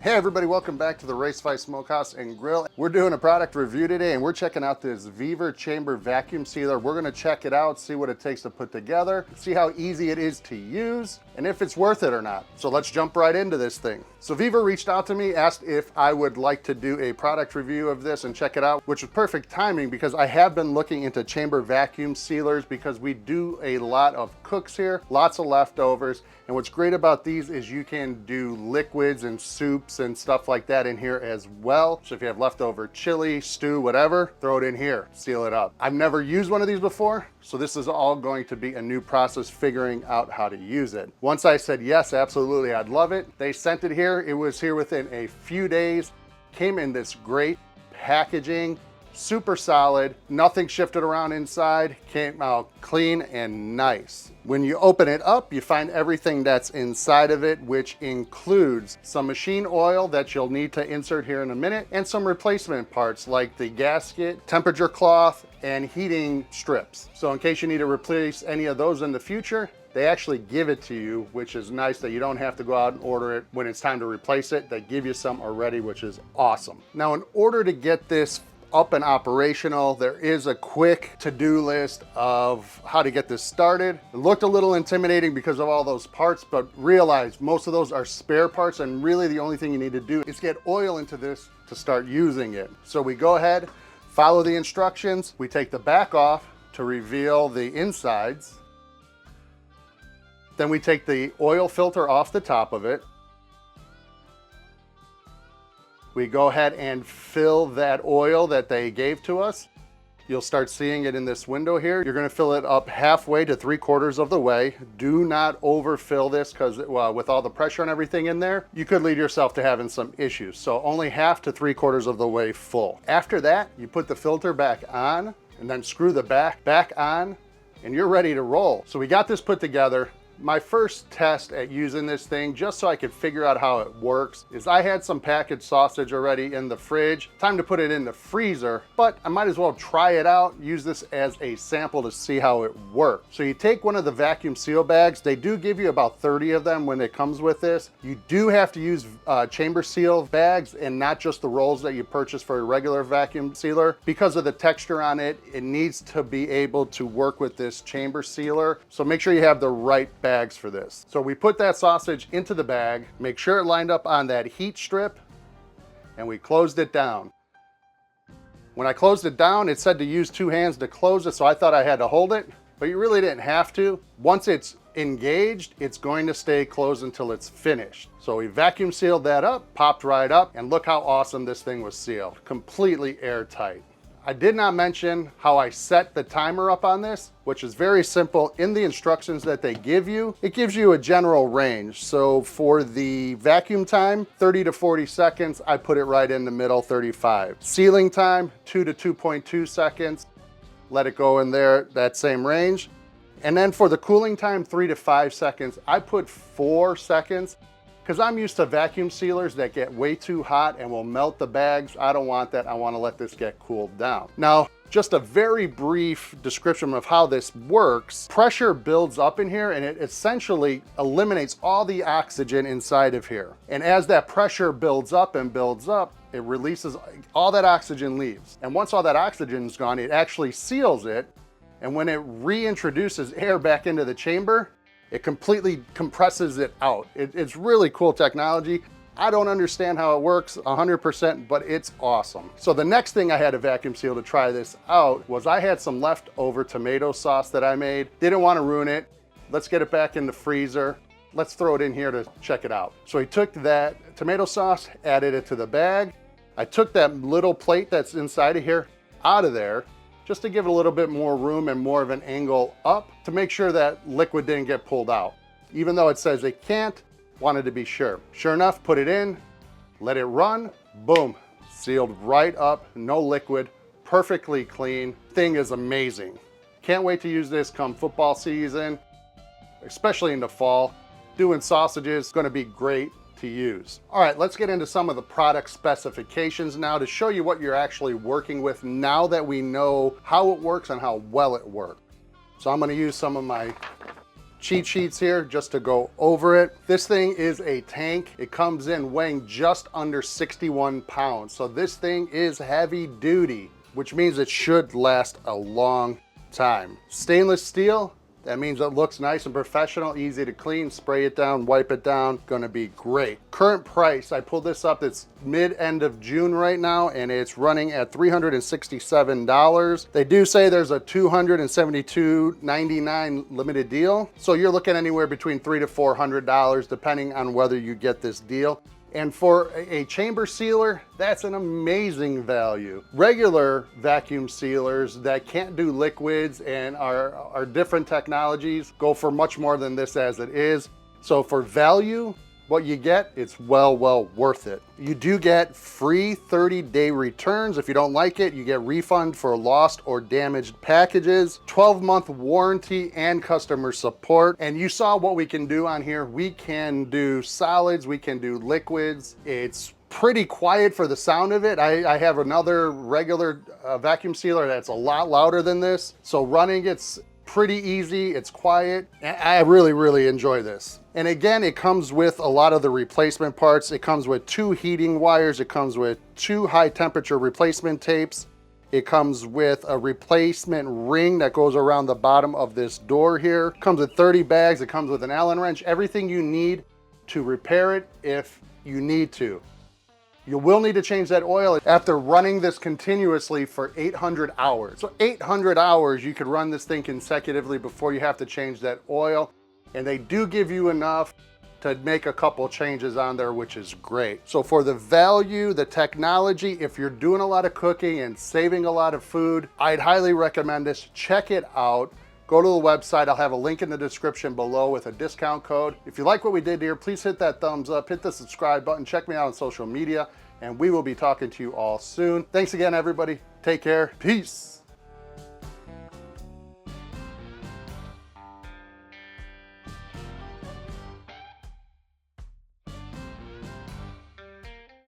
Hey everybody, welcome back to the Racefy Smokehouse and Grill. We're doing a product review today and we're checking out this Vevor chamber vacuum sealer. We're gonna check it out, see what it takes to put together, see how easy it is to use, and if it's worth it or not. So let's jump right into this thing. So Vevor reached out to me, asked if I would like to do a product review of this and check it out, which was perfect timing because I have been looking into chamber vacuum sealers because we do a lot of cooks here, lots of leftovers. And what's great about these is you can do liquids and soups and stuff like that in here as well. So if you have leftover chili, stew, whatever, throw it in here, seal it up. I've never used one of these before, so this is all going to be a new process figuring out how to use it. Once I said yes, absolutely, I'd love it. They sent it here. It was here within a few days. Came in this great packaging. Super solid, nothing shifted around inside, came out clean and nice. When you open it up, you find everything that's inside of it, which includes some machine oil that you'll need to insert here in a minute, and some replacement parts like the gasket, temperature cloth, and heating strips. So in case you need to replace any of those in the future, they actually give it to you, which is nice that you don't have to go out and order it when it's time to replace it. They give you some already, which is awesome. Now, in order to get this up and operational, there is a quick to-do list of how to get this started. It looked a little intimidating because of all those parts, but realize most of those are spare parts, and really the only thing you need to do is get oil into this to start using it. So we go ahead, follow the instructions. We take the back off to reveal the insides. Then we take the oil filter off the top of it. We go ahead and fill that oil that they gave to us. You'll start seeing it in this window here. You're gonna fill it up halfway to 3/4 of the way. Do not overfill this because with all the pressure and everything in there, you could lead yourself to having some issues. So only half to 3/4 of the way full. After that, you put the filter back on and then screw the back on and you're ready to roll. So we got this put together. My first test at using this thing, just so I could figure out how it works, is I had some packaged sausage already in the fridge. Time to put it in the freezer, but I might as well try it out, use this as a sample to see how it works. So you take one of the vacuum seal bags. They do give you about 30 of them when it comes with this. You do have to use chamber seal bags and not just the rolls that you purchase for a regular vacuum sealer. Because of the texture on it, it needs to be able to work with this chamber sealer. So make sure you have the right bags for this. So we put that sausage into the bag, make sure it lined up on that heat strip, and we closed it down. When I closed it down, it said to use 2 hands to close it, so I thought I had to hold it, but you really didn't have to. Once it's engaged, it's going to stay closed until it's finished. So we vacuum sealed that up, popped right up, and look how awesome this thing was sealed. Completely airtight. I did not mention how I set the timer up on this, which is very simple. In the instructions that they give you, it gives you a general range. So for the vacuum time, 30 to 40 seconds, I put it right in the middle, 35. Sealing time, 2 to 2.2 seconds. Let it go in there, that same range. And then for the cooling time, 3 to 5 seconds, I put 4 seconds. Because I'm used to vacuum sealers that get way too hot and will melt the bags. I don't want that. I want to let this get cooled down. Now, just a very brief description of how this works. Pressure builds up in here and it essentially eliminates all the oxygen inside of here. And as that pressure builds up and builds up, it releases, all that oxygen leaves. And once all that oxygen is gone, it actually seals it. And when it reintroduces air back into the chamber, it completely compresses it out. It's really cool technology. I don't understand how it works 100%, but it's awesome. So the next thing I had to vacuum seal to try this out was I had some leftover tomato sauce that I made. Didn't want to ruin it. Let's get it back in the freezer. Let's throw it in here to check it out. So I took that tomato sauce, added it to the bag. I took that little plate that's inside of here out of there, just to give it a little bit more room and more of an angle up to make sure that liquid didn't get pulled out. Even though it says it can't, wanted to be sure. Sure enough, put it in, let it run, boom, sealed right up, no liquid, perfectly clean. Thing is amazing. Can't wait to use this come football season, especially in the fall. Doing sausages is gonna be great to use. All right, let's get into some of the product specifications now to show you what you're actually working with now that we know how it works and how well it works. So I'm gonna use some of my cheat sheets here just to go over it. This thing is a tank. It comes in weighing just under 61 pounds. So this thing is heavy duty, which means it should last a long time. Stainless steel, that means it looks nice and professional, easy to clean, spray it down, wipe it down, gonna be great. Current price, I pulled this up, it's mid-end of June right now, and it's running at $367. They do say there's a $272.99 limited deal, so you're looking anywhere between $300 to $400 depending on whether you get this deal. And for a chamber sealer, that's an amazing value. Regular vacuum sealers that can't do liquids and are different technologies go for much more than this as it is. So for value, what you get, it's well worth it. You do get free 30-day returns. If you don't like it, you get refund for lost or damaged packages, 12-month warranty and customer support. And you saw what we can do on here. We can do solids, we can do liquids. It's pretty quiet for the sound of it. I have another regular vacuum sealer that's a lot louder than this. So running it's pretty easy, it's quiet. I really enjoy this. And again, it comes with a lot of the replacement parts. It comes with 2 heating wires. It comes with 2 high temperature replacement tapes. It comes with a replacement ring that goes around the bottom of this door here. It comes with 30 bags. It comes with an Allen wrench, everything you need to repair it if you need to. You will need to change that oil after running this continuously for 800 hours. So 800 hours, you could run this thing consecutively before you have to change that oil. And they do give you enough to make a couple changes on there, which is great. So for the value, the technology, if you're doing a lot of cooking and saving a lot of food, I'd highly recommend this. Check it out. Go to the website. I'll have a link in the description below with a discount code. If you like what we did here, please hit that thumbs up, hit the subscribe button, check me out on social media, and we will be talking to you all soon. Thanks again, everybody. Take care. Peace.